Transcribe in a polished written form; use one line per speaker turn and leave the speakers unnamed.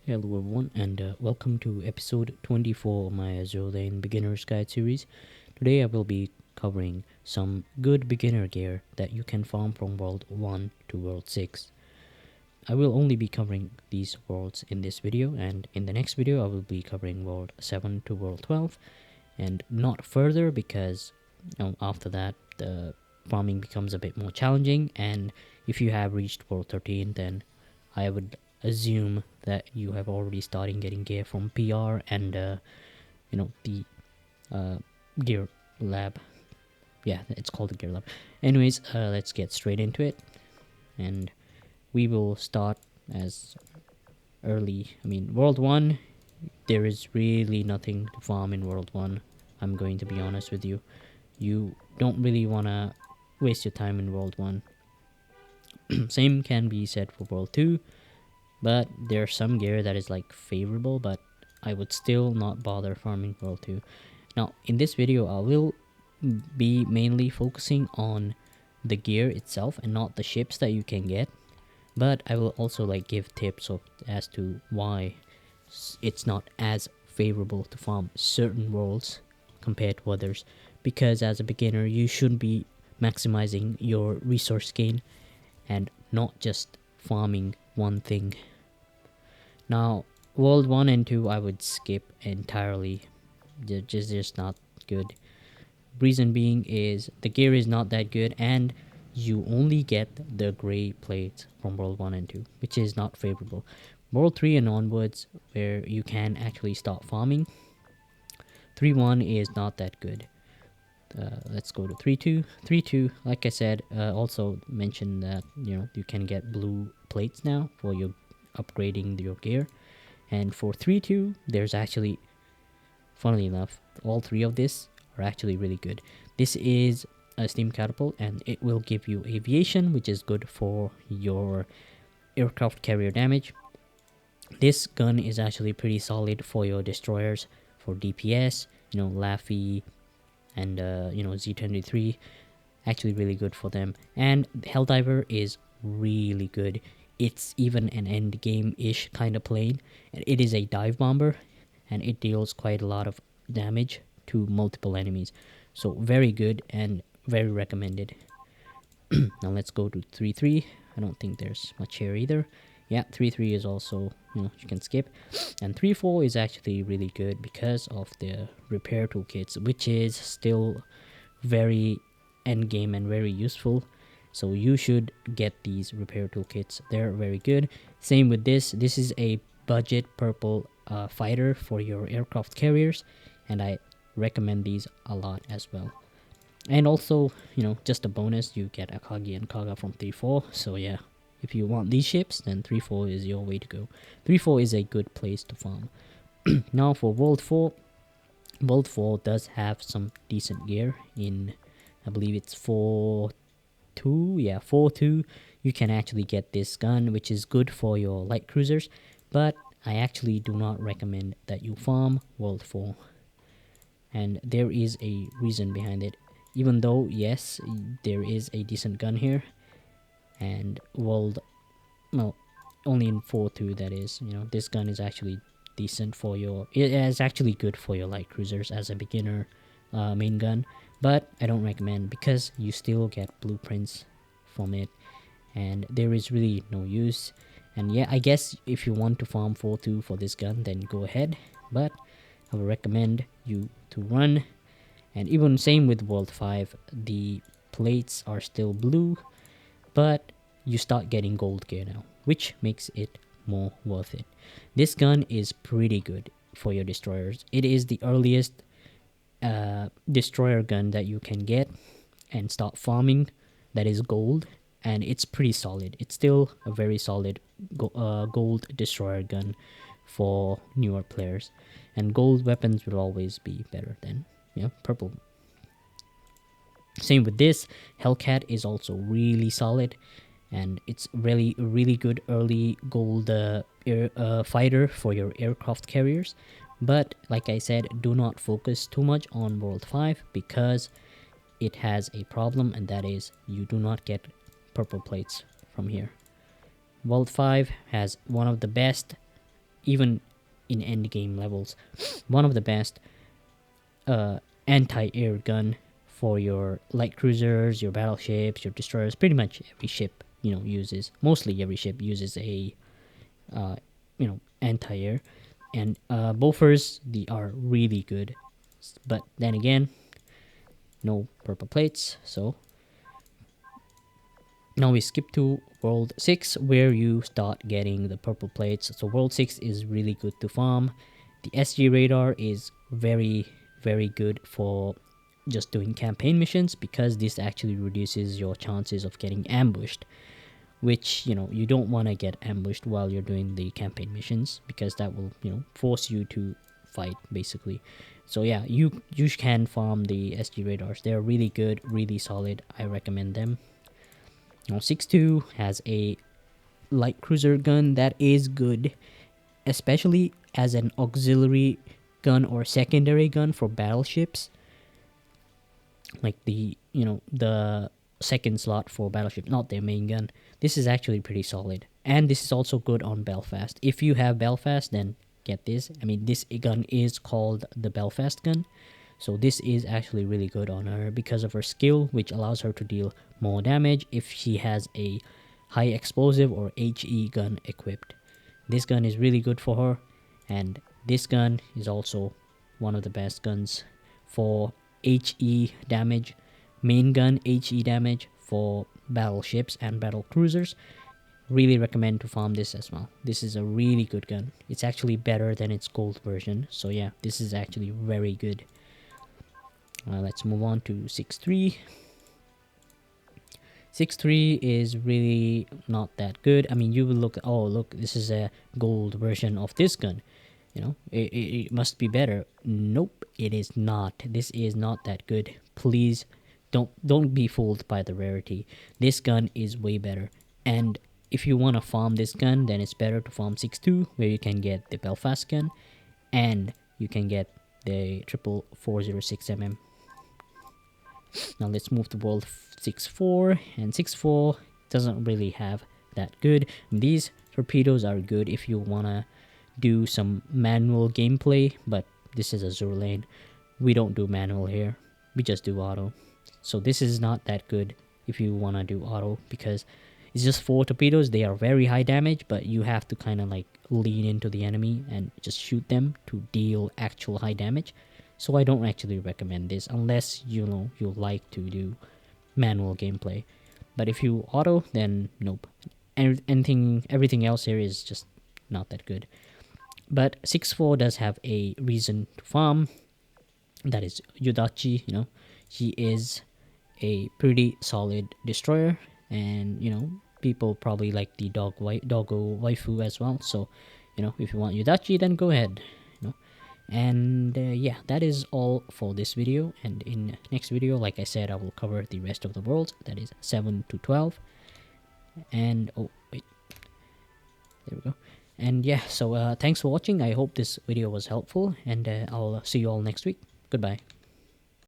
Hello everyone and welcome to episode 24 of my Azur Lane Beginner's Guide series. Today I will be covering some good beginner gear that you can farm from World 1 to World 6. I will only be covering these worlds in this video, and in the next video I will be covering World 7 to World 12 and not further because after that the farming becomes a bit more challenging, and if you have reached World 13 then I would assume that you have already started getting gear from PR and the uh, gear lab. Yeah, it's called the gear lab. Anyways, let's get straight into it, and we will start as early. World 1, there is really nothing to farm in World 1. I'm going to be honest with you. You don't really want to waste your time in World 1. Same can be said for World 2, but there's some gear that is like favorable, but I would still not bother farming World 2. Now in this video I will be mainly focusing on the gear itself and not the ships that you can get, but I will also give tips as to why it's not as favorable to farm certain worlds compared to others, because as a beginner you should be maximizing your resource gain and not just farming one thing. Now, World 1 and 2 I would skip entirely. They're just not good. Reason being is the gear is not that good, and you only get the grey plates from World 1 and 2, which is not favorable. World 3 and onwards, where you can actually start farming, 3-1 is not that good. Let's go to 3-2. 3-2, like I said, also mentioned that you can get blue plates now for your upgrading your gear. And for 3-2, there's actually, funnily enough, all three of this are actually really good. This is a steam catapult, and it will give you aviation, which is good for your aircraft carrier damage. This gun is actually pretty solid for your destroyers, for DPS, Laffy and Z23, actually really good for them. And Helldiver is really good. It's even an end game-ish kind of plane. It is a dive bomber, and it deals quite a lot of damage to multiple enemies. So very good and very recommended. Now let's go to 3-3. I don't think there's much here either. Yeah, 3-3 is also, you can skip. And 3-4 is actually really good because of the repair toolkits, which is still very end game and very useful. So you should get these repair toolkits. They're very good. Same with this. This is a budget purple fighter for your aircraft carriers, and I recommend these a lot as well. And also, just a bonus, you get Akagi and Kaga from 3-4. So yeah, if you want these ships, then 3-4 is your way to go. 3-4 is a good place to farm. Now for World 4. World 4 does have some decent gear in, I believe it's 4-2. Yeah, 4-2. You can actually get this gun, which is good for your light cruisers, but I actually do not recommend that you farm World 4. And there is a reason behind it. Even though, yes, there is a decent gun here, and only in 4-2 that is, this gun is actually decent for it is actually good for your light cruisers as a beginner main gun, but I don't recommend because you still get blueprints from it, and there is really no use. And yeah, I guess if you want to farm 4-2 for this gun, then go ahead, but I would recommend you to run. And even same with World 5, the plates are still blue, but you start getting gold gear now, which makes it more worth it. This gun is pretty good for your destroyers. It is the earliest destroyer gun that you can get and start farming that is gold, and it's pretty solid. It's still a very solid gold destroyer gun for newer players, and gold weapons will always be better than purple. Same with this. Hellcat is also really solid, and it's really good early gold fighter for your aircraft carriers. But like I said, do not focus too much on World 5 because it has a problem, and that is you do not get purple plates from here. World 5 has one of the best even in end game levels, one of the best anti-air gun for your light cruisers, your battleships, your destroyers. Pretty much every ship, uses, mostly every ship uses a anti-air, and Bofors, they are really good. But then again, no purple plates, so now we skip to World 6, where you start getting the purple plates. So World 6 is really good to farm. The SG radar is very, very good for just doing campaign missions, because this actually reduces your chances of getting ambushed, which, you don't want to get ambushed while you're doing the campaign missions, because that will, force you to fight basically. So yeah, you can farm the SG radars. They're really good, really solid. I recommend them. Now 6.2 has a light cruiser gun that is good, especially as an auxiliary gun or secondary gun for battleships, like the second slot for battleship, not their main gun. This is actually pretty solid, and this is also good on Belfast. If you have Belfast, then get this. I mean, this gun is called the Belfast gun, so this is actually really good on her because of her skill, which allows her to deal more damage if she has a high explosive or HE gun equipped. This gun is really good for her, and this gun is also one of the best guns for HE damage, main gun HE damage for battleships and battle cruisers. Really recommend to farm this as well. This is a really good gun. It's actually better than its gold version, so yeah, this is actually very good. Let's move on to 6.3. 6.3 is really not that good. I mean, you will look, oh look, this is a gold version of this gun, it must be better. Nope, it is not. This is not that good. Please don't be fooled by the rarity. This gun is way better, and if you want to farm this gun, then it's better to farm 6.2, where you can get the Belfast gun and you can get the 406mm. Now let's move to World 6.4, and 6.4 doesn't really have that good. These torpedoes are good if you wanna do some manual gameplay, but this is Azur Lane. We don't do manual here, we just do auto. So this is not that good if you wanna do auto, because it's just 4 torpedoes. They are very high damage, but you have to kind of like lean into the enemy and just shoot them to deal actual high damage. So I don't actually recommend this unless you like to do manual gameplay. But if you auto, then nope. Everything else here is just not that good. But 6.4 does have a reason to farm. That is Yudachi. She is a pretty solid destroyer, and people probably like the doggo waifu as well. So if you want Yudachi, then go ahead. And yeah, that is all for this video, and in next video, like I said, I will cover the rest of the worlds, that is 7 to 12. And oh wait, there we go. And yeah, so thanks for watching. I hope this video was helpful, and I'll see you all next week. Goodbye.